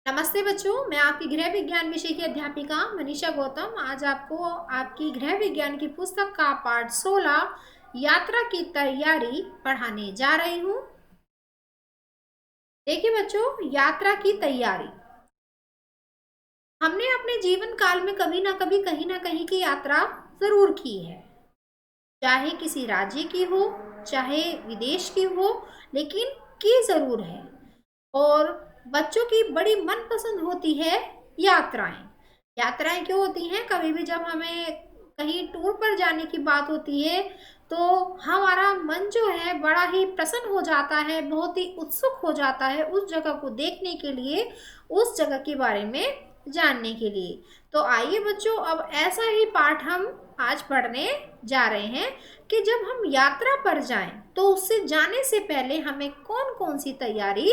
नमस्ते बच्चों, मैं आपकी गृह विज्ञान विषय की अध्यापिका मनीषा गौतम आज आपको आपकी गृह विज्ञान की पुस्तक का पाठ 16 यात्रा की तैयारी पढ़ाने जा रही हूँ। देखिए बच्चों, यात्रा की तैयारी हमने अपने जीवन काल में कभी ना कभी कहीं ना कहीं की यात्रा जरूर की है, चाहे किसी राज्य की हो चाहे विदेश की हो, लेकिन की जरूर है। और बच्चों की बड़ी मनपसंद होती है यात्राएं। यात्राएं क्यों होती हैं? कभी भी जब हमें कहीं टूर पर जाने की बात होती है तो हमारा मन जो है बड़ा ही प्रसन्न हो जाता है, बहुत ही उत्सुक हो जाता है उस जगह को देखने के लिए, उस जगह के बारे में जानने के लिए। तो आइए बच्चों, अब ऐसा ही पाठ हम आज पढ़ने जा रहे हैं कि जब हम यात्रा पर जाएं तो उससे जाने से पहले हमें कौन कौन सी तैयारी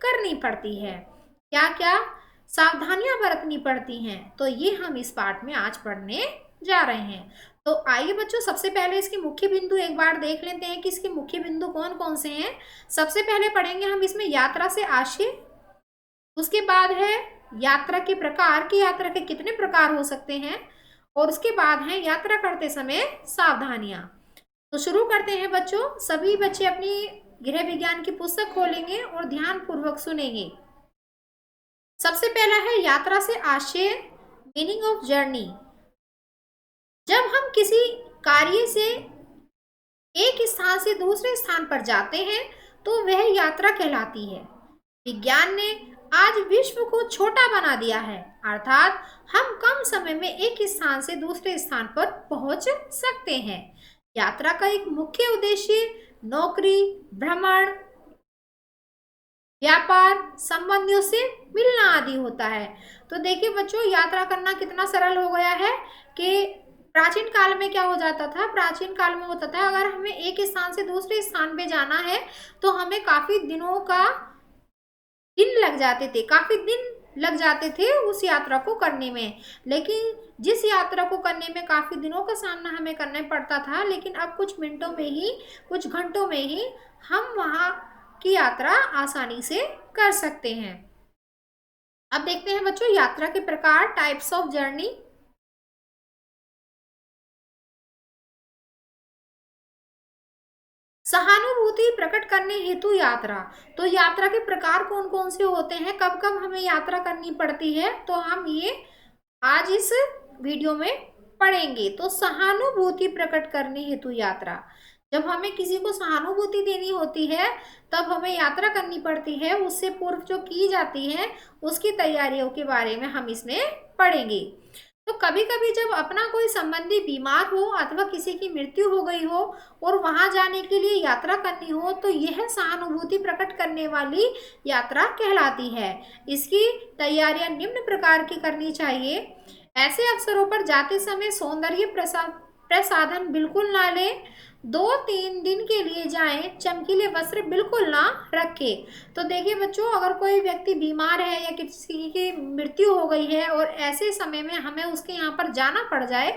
करनी पड़ती है, क्या क्या सावधानियां बरतनी पड़ती हैं। तो ये हम इस पाठ में आज पढ़ने जा रहे हैं। तो आइए बच्चों, सबसे पहले इसके मुख्य बिंदु एक बार देख लेते हैं कि इसके मुख्य बिंदु कौन कौन से हैं। सबसे पहले पढ़ेंगे हम इसमें यात्रा से आशय, उसके बाद है यात्रा के प्रकार की यात्रा के कितने प्रकार हो सकते हैं, और उसके बाद है यात्रा करते समय सावधानियां। तो शुरू करते हैं बच्चों। सभी बच्चे अपनी गृह विज्ञान की पुस्तक खोलेंगे और ध्यान पूर्वक सुनेंगे। सबसे पहला है यात्रा से आशय, मीनिंग ऑफ जर्नी। जब हम किसी कार्य से एक स्थान से दूसरे स्थान पर जाते हैं तो वह यात्रा कहलाती है। विज्ञान ने आज विश्व को छोटा बना दिया है, अर्थात हम कम समय में एक स्थान से दूसरे स्थान पर पहुंच सकते हैं। यात्रा का एक मुख्य उद्देश्य नौकरी, भ्रमण, व्यापार, संबंधियों से मिलना आदि होता है। तो देखिए बच्चों, यात्रा करना कितना सरल हो गया है कि प्राचीन काल में क्या हो जाता था, प्राचीन काल में होता था अगर हमें एक स्थान से दूसरे स्थान पे जाना है तो हमें काफी दिनों का दिन लग जाते थे, काफी दिन लग जाते थे उस यात्रा को करने में। लेकिन जिस यात्रा को करने में काफी दिनों का सामना हमें करना पड़ता था, लेकिन अब कुछ मिनटों में ही, कुछ घंटों में ही हम वहां की यात्रा आसानी से कर सकते हैं। अब देखते हैं बच्चों यात्रा के प्रकार, टाइप्स ऑफ जर्नी। सहानुभूति प्रकट करने हेतु यात्रा। तो यात्रा के प्रकार कौन कौन से होते हैं, कब कब हमें यात्रा करनी पड़ती है, तो हम ये आज इस वीडियो में पढ़ेंगे। तो सहानुभूति प्रकट करने हेतु यात्रा, जब हमें किसी को सहानुभूति देनी होती है तब हमें यात्रा करनी पड़ती है। उससे पूर्व जो की जाती है उसकी तैयारियों के बारे में हम इसमें पढ़ेंगे। तो कभी कभी जब अपना कोई संबंधी बीमार हो अथवा किसी की मृत्यु हो गई हो और वहां जाने के लिए यात्रा करनी हो तो यह सहानुभूति प्रकट करने वाली यात्रा कहलाती है। इसकी तैयारियां निम्न प्रकार की करनी चाहिए। ऐसे अवसरों पर जाते समय सौंदर्य प्रसाधन बिल्कुल ना लें। 2-3 दिन के लिए जाएं, चमकीले वस्त्र बिल्कुल ना रखें। तो देखिए बच्चों, अगर कोई व्यक्ति बीमार है या किसी की मृत्यु हो गई है और ऐसे समय में हमें उसके यहाँ पर जाना पड़ जाए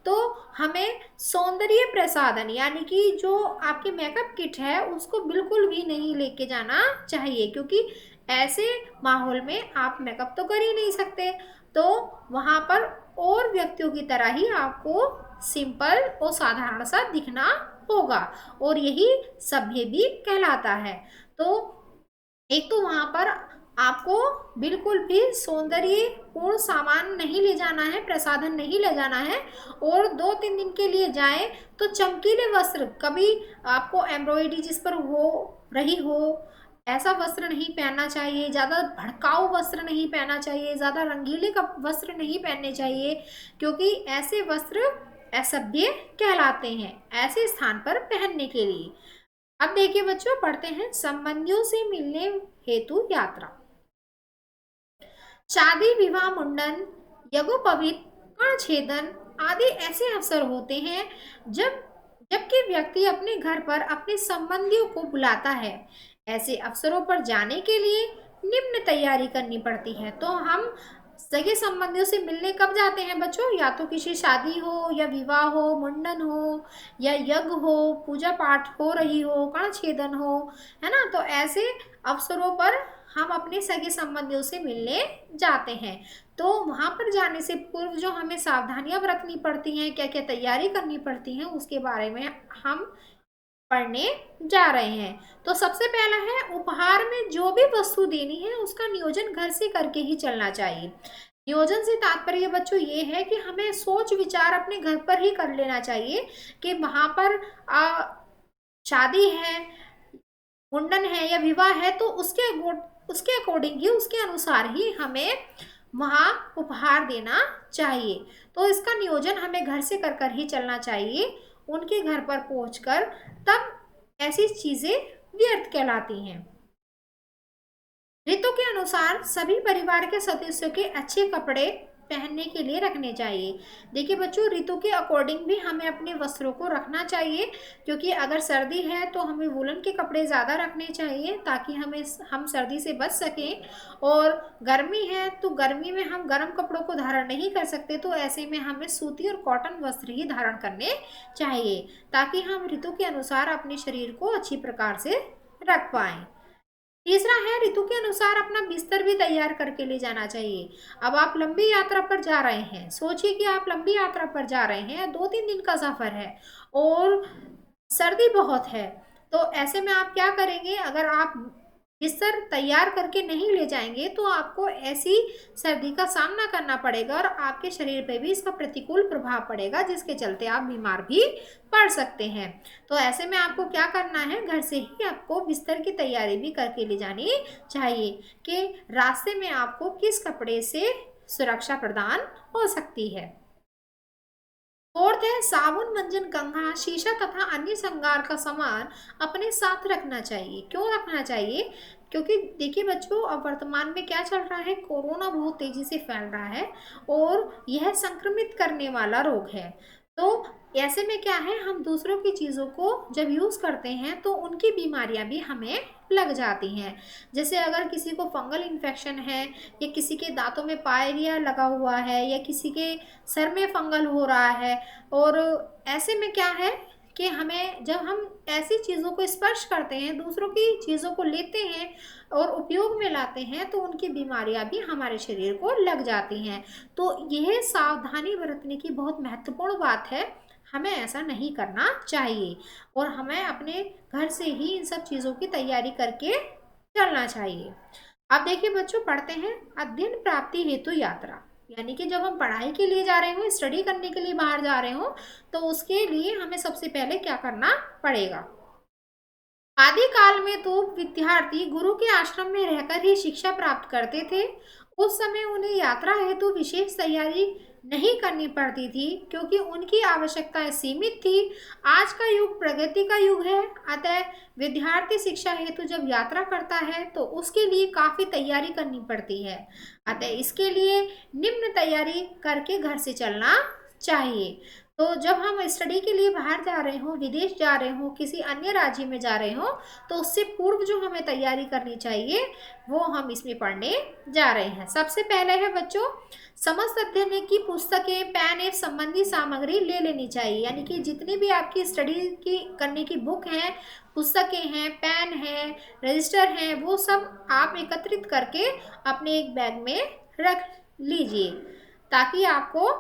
तो हमें सौंदर्य प्रसाधन यानी कि जो आपकी मेकअप किट है उसको बिल्कुल भी नहीं लेके जाना चाहिए, क्योंकि ऐसे माहौल में आप मेकअप तो कर ही नहीं सकते। तो वहां पर और व्यक्तियों की तरह ही आपको सिंपल और साधारण सा दिखना होगा, और यही सभ्य भी कहलाता है। तो एक तो वहां पर आपको बिल्कुल भी सौंदर्य पूर्ण सामान नहीं ले जाना है, प्रसाधन नहीं ले जाना है। और 2-3 दिन के लिए जाएं तो चमकीले वस्त्र, कभी आपको एम्ब्रॉयडरी जिस पर हो रही हो ऐसा वस्त्र नहीं पहनना चाहिए, ज़्यादा भड़काऊ वस्त्र नहीं पहनना चाहिए, ज़्यादा रंगीले वस्त्र नहीं पहनने चाहिए, क्योंकि ऐसे वस्त्र असभ्य कहलाते हैं ऐसे स्थान पर पहनने के लिए। अब देखिए बच्चों, पढ़ते हैं संबंधियों से मिलने हेतु यात्रा। शादी, विवाह, मुंडन, यज्ञोपवीत, कर्ण छेदन आदि ऐसे अवसर होते हैं जबकि व्यक्ति अपने घर पर अपने संबंधियों को बुलाता है। ऐसे अवसरों पर जाने के लिए निम्न तैयारी करनी पड़ती है। तो हम सगे संबंधियों से मिलने कब जाते हैं बच्चों? या तो किसी शादी हो या विवाह हो, मुंडन हो या यज्ञ हो, पूजा पाठ हो रही हो, कर्ण छेदन हो, है ना। तो ऐसे अवसरों पर हम अपने सगे संबंधियों से मिलने जाते हैं। तो वहाँ पर जाने से पूर्व जो हमें सावधानियां बरतनी पड़ती हैं, क्या क्या तैयारी करनी पड़ती हैं, उसके बारे में हम पढ़ने जा रहे हैं। तो सबसे पहला है, उपहार में जो भी वस्तु देनी है उसका नियोजन घर से करके ही चलना चाहिए। नियोजन से तात्पर्य बच्चों ये है कि हमें सोच विचार अपने घर पर ही कर लेना चाहिए कि वहां पर शादी है, मुंडन है या विवाह है, तो उसके अकॉर्डिंग ही, उसके अनुसार ही हमें वहाँ उपहार देना चाहिए। तो इसका नियोजन हमें घर से कर ही चलना चाहिए। उनके घर पर पहुंचकर तब ऐसी चीजें व्यर्थ कहलाती हैं। ऋतु के अनुसार सभी परिवार के सदस्यों के अच्छे कपड़े पहनने के लिए रखने चाहिए। देखिए बच्चों, ऋतु के अकॉर्डिंग भी हमें अपने वस्त्रों को रखना चाहिए, क्योंकि अगर सर्दी है तो हमें वूलन के कपड़े ज़्यादा रखने चाहिए ताकि हम सर्दी से बच सकें। और गर्मी है तो गर्मी में हम गर्म कपड़ों को धारण नहीं कर सकते, तो ऐसे में हमें सूती और कॉटन वस्त्र ही धारण करने चाहिए ताकि हम ऋतु के अनुसार अपने शरीर को अच्छी प्रकार से रख पाएं। तीसरा है, ऋतु के अनुसार अपना बिस्तर भी तैयार करके ले जाना चाहिए। अब आप लंबी यात्रा पर जा रहे हैं, सोचिए कि आप लंबी यात्रा पर जा रहे हैं, 2-3 दिन का सफर है और सर्दी बहुत है, तो ऐसे में आप क्या करेंगे? अगर आप बिस्तर तैयार करके नहीं ले जाएंगे तो आपको ऐसी सर्दी का सामना करना पड़ेगा और आपके शरीर पे भी इसका प्रतिकूल प्रभाव पड़ेगा, जिसके चलते आप बीमार भी पड़ सकते हैं। तो ऐसे में आपको क्या करना है? घर से ही आपको बिस्तर की तैयारी भी करके ले जानी चाहिए कि रास्ते में आपको किस कपड़े से सुरक्षा प्रदान हो सकती है। फोर्थ है, साबुन, मंजन, कंघा, शीशा तथा अन्य श्रृंगार का सामान अपने साथ रखना चाहिए। क्यों रखना चाहिए? क्योंकि देखिए बच्चों, अब वर्तमान में क्या चल रहा है, कोरोना बहुत तेजी से फैल रहा है और यह संक्रमित करने वाला रोग है। तो ऐसे में क्या है, हम दूसरों की चीज़ों को जब यूज़ करते हैं तो उनकी बीमारियां भी हमें लग जाती हैं। जैसे अगर किसी को फंगल इन्फेक्शन है या किसी के दांतों में पायरिया लगा हुआ है या किसी के सर में फंगल हो रहा है, और ऐसे में क्या है कि हमें, जब हम ऐसी चीज़ों को स्पर्श करते हैं, दूसरों की चीज़ों को लेते हैं और उपयोग में लाते हैं, तो उनकी बीमारियां भी हमारे शरीर को लग जाती हैं। तो यह सावधानी बरतने की बहुत महत्वपूर्ण बात है, हमें ऐसा नहीं करना चाहिए और हमें अपने घर से ही इन सब चीज़ों की तैयारी करके चलना चाहिए। अब देखिए बच्चों, पढ़ते हैं अध्ययन प्राप्ति हेतु यात्रा। यानी कि जब हम पढ़ाई के लिए जा रहे हो, स्टडी करने के लिए बाहर जा रहे हो, तो उसके लिए हमें सबसे पहले क्या करना पड़ेगा? आदि काल में तो विद्यार्थी गुरु के आश्रम में रहकर ही शिक्षा प्राप्त करते थे। उस समय उन्हें यात्रा हेतु विशेष तैयारी नहीं करनी पड़ती थी क्योंकि उनकी आवश्यकताएं सीमित थी। आज का युग प्रगति का युग है, अतः विद्यार्थी शिक्षा हेतु जब यात्रा करता है तो उसके लिए काफ़ी तैयारी करनी पड़ती है। अतः इसके लिए निम्न तैयारी करके घर से चलना चाहिए। तो जब हम स्टडी के लिए बाहर जा रहे हो, विदेश जा रहे हो, किसी अन्य राज्य में जा रहे हो, तो उससे पूर्व जो हमें तैयारी करनी चाहिए वो हम इसमें पढ़ने जा रहे हैं। सबसे पहले है बच्चों, समस्त अध्ययन की पुस्तकें, पेन एवं संबंधी सामग्री ले लेनी चाहिए। यानी कि जितनी भी आपकी स्टडी की करने की बुक हैं, पुस्तकें हैं, पेन है, रजिस्टर हैं, वो सब आप एकत्रित करके अपने एक बैग में रख लीजिए ताकि आपको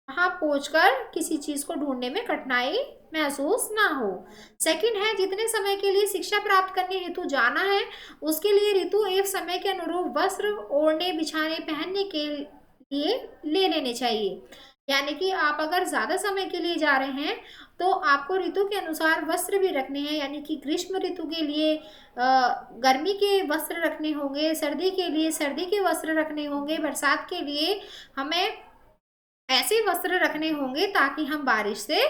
वहाँ पहुंचकर किसी चीज़ को ढूंढने में कठिनाई महसूस ना हो। सेकंड है, जितने समय के लिए शिक्षा प्राप्त करने हेतु जाना है उसके लिए ऋतु एवं समय के अनुरूप वस्त्र ओढ़ने, बिछाने, पहनने के लिए ले लेने चाहिए। यानी कि आप अगर ज़्यादा समय के लिए जा रहे हैं तो आपको ऋतु के अनुसार वस्त्र भी रखने हैं। यानी कि ग्रीष्म ऋतु के लिए गर्मी के वस्त्र रखने होंगे, सर्दी के लिए सर्दी के वस्त्र रखने होंगे, बरसात के लिए हमें ऐसे वस्त्र रखने होंगे ताकि हम बारिश से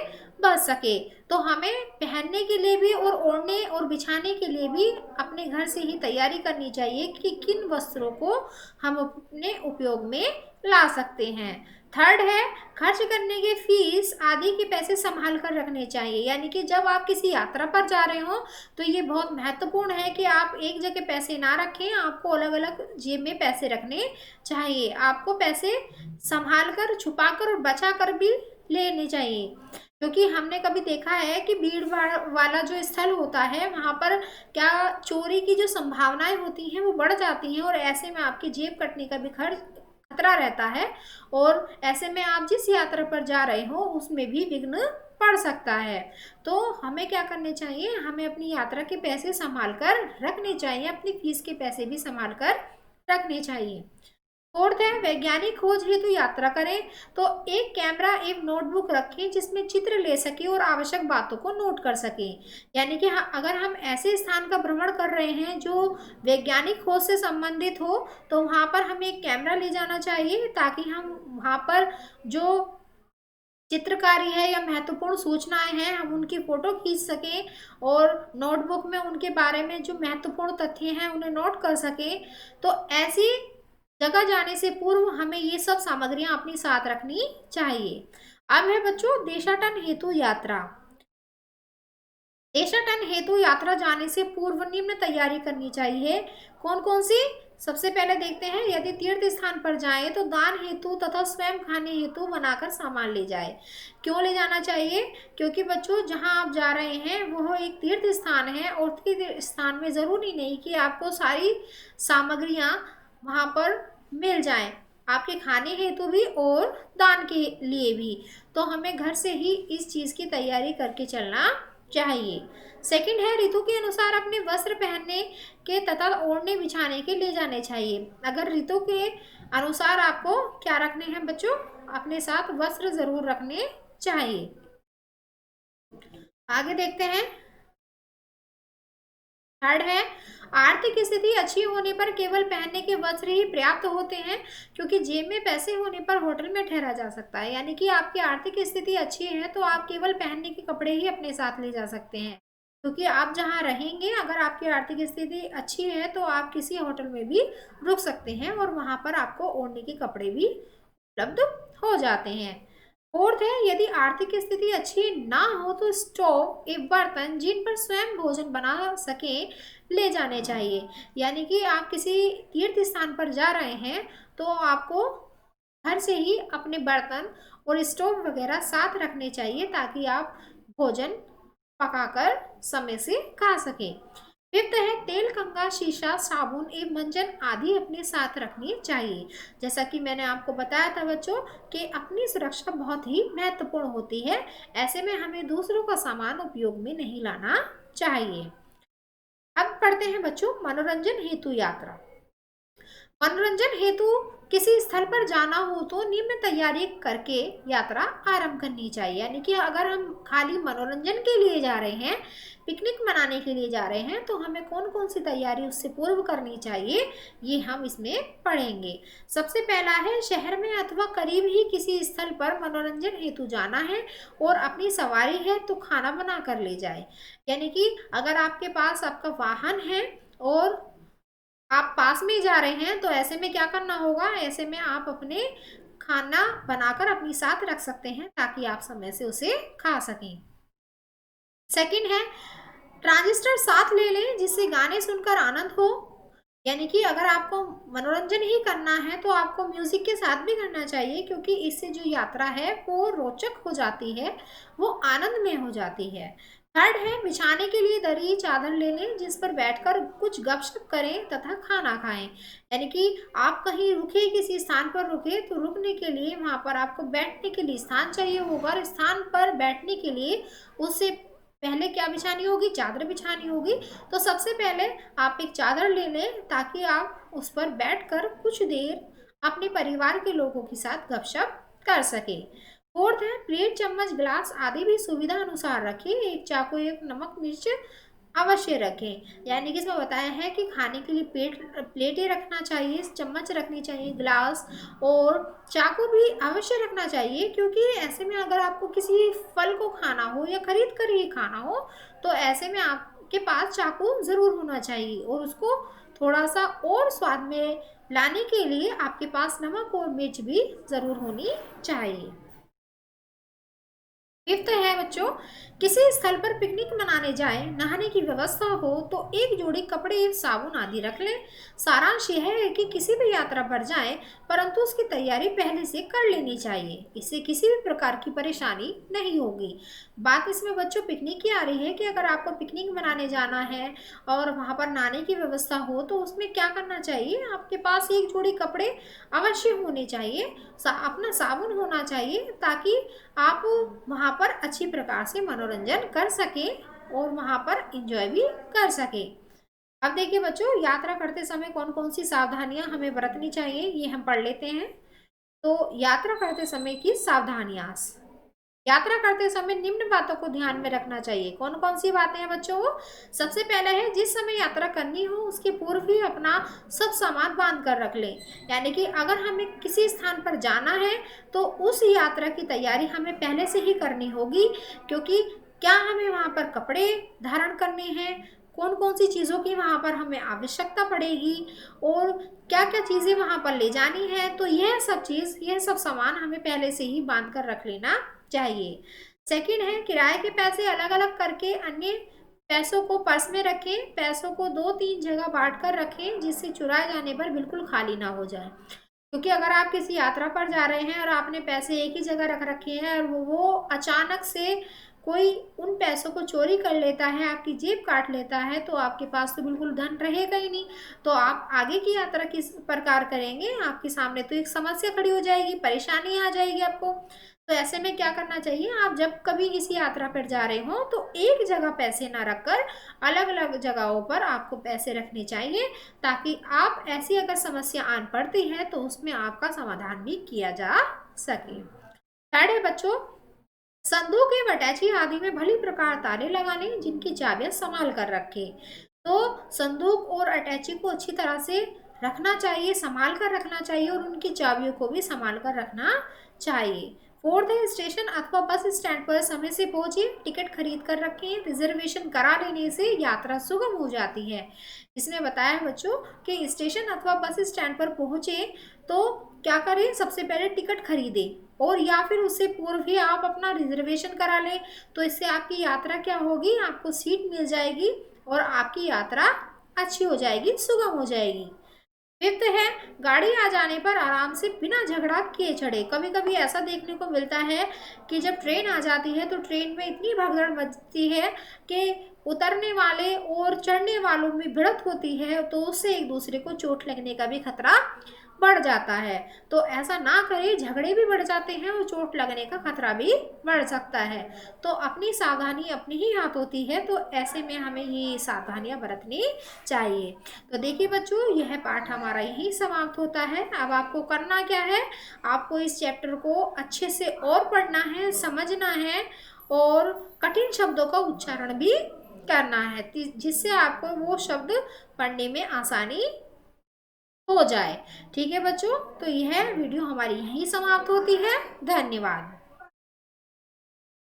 बच सके। तो हमें पहनने के लिए भी और ओढ़ने और बिछाने के लिए भी अपने घर से ही तैयारी करनी चाहिए कि किन वस्त्रों को हम अपने उपयोग में ला सकते हैं। थर्ड है, खर्च करने के फीस आदि के पैसे संभाल कर रखने चाहिए। यानी कि जब आप किसी यात्रा पर जा रहे हो तो ये बहुत महत्वपूर्ण है कि आप एक जगह पैसे ना रखें, आपको अलग अलग जेब में पैसे रखने चाहिए। आपको पैसे संभाल कर, छुपा कर और बचा कर भी लेने चाहिए। क्योंकि हमने कभी देखा है कि भीड़ भाड़ वाला जो स्थल होता है वहाँ पर क्या चोरी की जो संभावनाएं होती हैं वो बढ़ जाती हैं, और ऐसे में आपकी जेब कटने का भी खतरा रहता है, और ऐसे में आप जिस यात्रा पर जा रहे हो उसमें भी विघ्न पड़ सकता है। तो हमें क्या करने चाहिए, हमें अपनी यात्रा के पैसे संभाल कर रखने चाहिए, अपनी फीस के पैसे भी संभाल कर रखने चाहिए। फोर्थ है वैज्ञानिक खोज हेतु यात्रा करें, तो एक कैमरा एक नोटबुक रखें जिसमें चित्र ले सके और आवश्यक बातों को नोट कर सके। यानी कि अगर हम ऐसे स्थान का भ्रमण कर रहे हैं जो वैज्ञानिक खोज से संबंधित हो, तो वहां पर हमें एक कैमरा ले जाना चाहिए ताकि हम वहां पर जो चित्रकारी है या महत्वपूर्ण सूचनाएं हैं हम उनकी फोटो खींच सकें, और नोटबुक में उनके बारे में जो महत्वपूर्ण तथ्य हैं उन्हें नोट कर सकें। तो ऐसी जगह जाने से पूर्व हमें ये सब सामग्रियां अपनी साथ रखनी चाहिए। अब है बच्चों देशाटन हेतु यात्रा। देशाटन हेतु यात्रा जाने से पूर्व निम्न तैयारी करनी चाहिए। कौन कौन सी? सबसे पहले देखते हैं, यदि तीर्थ स्थान पर जाएं तो दान हेतु तथा स्वयं खाने हेतु बनाकर सामान ले जाए। क्यों ले जाना चाहिए? क्योंकि बच्चों जहां आप जा रहे हैं वो एक तीर्थ स्थान है, और तीर्थ स्थान में जरूरी नहीं कि आपको सारी सामग्रियां वहां पर मिल जाएं, आपके खाने हेतु भी और दान के लिए भी। तो हमें घर से ही इस चीज की तैयारी करके चलना चाहिए। सेकंड है ऋतु के अनुसार अपने वस्त्र पहनने के तथा ओढ़ने बिछाने के ले जाने चाहिए। अगर ऋतु के अनुसार आपको क्या रखने हैं बच्चों, अपने साथ वस्त्र जरूर रखने चाहिए। आगे देखते हैं, थर्ड है आर्थिक स्थिति अच्छी होने पर केवल पहनने के वस्त्र ही पर्याप्त होते हैं, क्योंकि जेब में पैसे होने पर होटल में ठहरा जा सकता है। यानी कि आपकी आर्थिक स्थिति अच्छी है तो आप केवल पहनने के कपड़े ही अपने साथ ले जा सकते हैं, क्योंकि आप जहाँ रहेंगे अगर आपकी आर्थिक स्थिति अच्छी है तो आप किसी होटल में भी रुक सकते हैं और वहां पर आपको ओढ़ने के कपड़े भी उपलब्ध हो जाते हैं। फोर्थ है यदि आर्थिक स्थिति अच्छी ना हो तो स्टोव एक बर्तन जिन पर स्वयं भोजन बना सके ले जाने चाहिए। यानी कि आप किसी तीर्थ स्थान पर जा रहे हैं तो आपको घर से ही अपने बर्तन और स्टोव वगैरह साथ रखने चाहिए ताकि आप भोजन पकाकर समय से खा सकें। फिफ्थ है तेल, कंघा, शीशा, साबुन एवं मंजन आदि अपने साथ रखनी चाहिए। जैसा कि मैंने आपको बताया था बच्चों कि अपनी सुरक्षा बहुत ही महत्वपूर्ण होती है, ऐसे में हमें दूसरों का सामान उपयोग में नहीं लाना चाहिए। अब पढ़ते हैं बच्चों मनोरंजन हेतु यात्रा। मनोरंजन हेतु किसी स्थल पर जाना हो तो निम्न तैयारी करके यात्रा आरंभ करनी चाहिए। यानी कि अगर हम खाली मनोरंजन के लिए जा रहे हैं, पिकनिक मनाने के लिए जा रहे हैं, तो हमें कौन कौन सी तैयारी उससे पूर्व करनी चाहिए ये हम इसमें पढ़ेंगे। सबसे पहला है शहर में अथवा करीब ही किसी स्थल पर मनोरंजन हेतु जाना है और अपनी सवारी है तो खाना बना कर ले जाए। यानी कि अगर आपके पास आपका वाहन है और आप पास में ही जा रहे हैं तो ऐसे में क्या करना होगा, ऐसे में आप अपने खाना बनाकर अपनी साथ रख सकते हैं ताकि आप समय से उसे खा सकें। सेकंड है ट्रांजिस्टर साथ ले लें जिससे गाने सुनकर आनंद हो। यानी कि अगर आपको मनोरंजन ही करना है तो आपको म्यूजिक के साथ भी करना चाहिए, क्योंकि इससे जो यात्रा है वो रोचक हो जाती है, वो आनंदमय हो जाती है। थर्ड है बिछाने के लिए दरी चादर ले लें जिस पर बैठकर कुछ गपशप करें तथा खाना खाएं। यानी कि आप कहीं रुके, किसी स्थान पर रुके तो रुकने के लिए वहां पर आपको बैठने के लिए स्थान चाहिए होगा, और स्थान पर बैठने के लिए उससे पहले क्या बिछानी होगी, चादर बिछानी होगी। तो सबसे पहले आप एक चादर ले लें ताकि आप उस पर बैठकर कुछ देर अपने परिवार के लोगों के साथ गपशप कर सके। फोर्थ है प्लेट, चम्मच, गिलास आदि भी सुविधा अनुसार रखें। एक चाकू, एक नमक मिर्च अवश्य रखें। यानी कि इसमें बताया है कि खाने के लिए प्लेटें रखना चाहिए, चम्मच रखनी चाहिए, गिलास और चाकू भी अवश्य रखना चाहिए, क्योंकि ऐसे में अगर आपको किसी फल को खाना हो या खरीद कर ही खाना हो तो ऐसे में आपके पास चाकू ज़रूर होना चाहिए, और उसको थोड़ा सा और स्वाद में लाने के लिए आपके पास नमक और मिर्च भी ज़रूर होनी चाहिए। फिफ्थ है बच्चों, किसी स्थल पर पिकनिक मनाने जाए, नहाने की व्यवस्था हो तो एक जोड़ी कपड़े, साबुन आदि रख लें। सारांश यह है कि किसी भी यात्रा पर जाएं, परंतु उसकी तैयारी पहले से कर लेनी चाहिए। इससे किसी भी प्रकार की परेशानी नहीं होगी। बात इसमें बच्चों पिकनिक की आ रही है कि अगर आपको पिकनिक मनाने जाना है और वहां पर नहाने की व्यवस्था हो तो उसमें क्या करना चाहिए, आपके पास एक जोड़ी कपड़े अवश्य होने चाहिए, अपना साबुन होना चाहिए, ताकि आप वहाँ पर अच्छी प्रकार से मनोरंजन कर सकें और वहाँ पर एंजॉय भी कर सकें। अब देखिए बच्चों, यात्रा करते समय कौन कौन सी सावधानियां हमें बरतनी चाहिए ये हम पढ़ लेते हैं। तो यात्रा करते समय की सावधानियां, यात्रा करते समय निम्न बातों को ध्यान में रखना चाहिए। कौन कौन सी बातें हैं बच्चों? सबसे पहले है, जिस समय यात्रा करनी हो उसके पूर्व ही अपना सब सामान बांध कर रख लें। यानी कि अगर हमें किसी स्थान पर जाना है तो उस यात्रा की तैयारी हमें पहले से ही करनी होगी, क्योंकि क्या हमें वहाँ पर कपड़े धारण करने हैं, कौन कौन सी चीज़ों की वहाँ पर हमें आवश्यकता पड़ेगी और क्या क्या चीज़ें वहाँ पर ले जानी है, तो यह सब सामान हमें पहले से ही बांध कर रख लेना चाहिए। सेकंड है, किराए के पैसे अलग अलग करके अन्य पैसों को पर्स में रखें। पैसों को 2-3 जगह बांट कर रखें, जिससे चुराए जाने पर बिल्कुल खाली ना हो जाए। क्योंकि अगर आप किसी यात्रा पर जा रहे हैं और आपने पैसे एक ही जगह रख रखे हैं और वो अचानक से कोई उन पैसों को चोरी कर लेता है, आपकी जेब काट लेता है, तो आपके पास तो बिल्कुल धन रहेगा ही नहीं। तो आप आगे की यात्रा किस प्रकार करेंगे, आपके सामने तो एक समस्या खड़ी हो जाएगी, परेशानी आ जाएगी आपको। तो ऐसे में क्या करना चाहिए, आप जब कभी किसी यात्रा पर जा रहे हो तो एक जगह पैसे ना रखकर अलग अलग जगहों पर आपको पैसे रखने चाहिए, ताकि आप ऐसी अगर समस्या आन पड़ती है तो उसमें आपका समाधान भी किया जा सके। थर्ड है बच्चों, संदूक एवं अटैची आदि में भली प्रकार ताले लगाने, जिनकी चाबियां संभाल कर रखे। तो संदूक और अटैची को अच्छी तरह से रखना चाहिए, संभाल कर रखना चाहिए और उनकी चाबियों को भी संभाल कर रखना चाहिए। फोर्थ है, स्टेशन अथवा बस स्टैंड पर समय से पहुंचे, टिकट खरीद कर रखें। रिजर्वेशन करा लेने से यात्रा सुगम हो जाती है। इसमें बताया है बच्चों कि स्टेशन अथवा बस स्टैंड पर पहुंचे तो क्या करें, सबसे पहले टिकट खरीदें और या फिर उससे पूर्व ही आप अपना रिजर्वेशन करा लें। तो इससे आपकी यात्रा क्या होगी, आपको सीट मिल जाएगी और आपकी यात्रा अच्छी हो जाएगी, सुगम हो जाएगी। फिफ्थ है, गाड़ी आ जाने पर आराम से बिना झगड़ा किए चढ़े। कभी कभी ऐसा देखने को मिलता है कि जब ट्रेन आ जाती है तो ट्रेन में इतनी भगदड़ मचती है कि उतरने वाले और चढ़ने वालों में भिड़ंत होती है, तो उससे एक दूसरे को चोट लगने का भी खतरा बढ़ जाता है। तो ऐसा ना करें, झगड़े भी बढ़ जाते हैं और चोट लगने का खतरा भी बढ़ सकता है। तो अपनी सावधानी अपने ही हाथ होती है, तो ऐसे में हमें ये सावधानियां बरतनी चाहिए। तो देखिए बच्चों, यह पाठ हमारा यही समाप्त होता है। अब आपको करना क्या है, आपको इस चैप्टर को अच्छे से और पढ़ना है, समझना है और कठिन शब्दों का उच्चारण भी करना है, जिससे आपको वो शब्द पढ़ने में आसानी हो जाए। ठीक है बच्चों, तो यह वीडियो हमारी यहीं समाप्त होती है। धन्यवाद।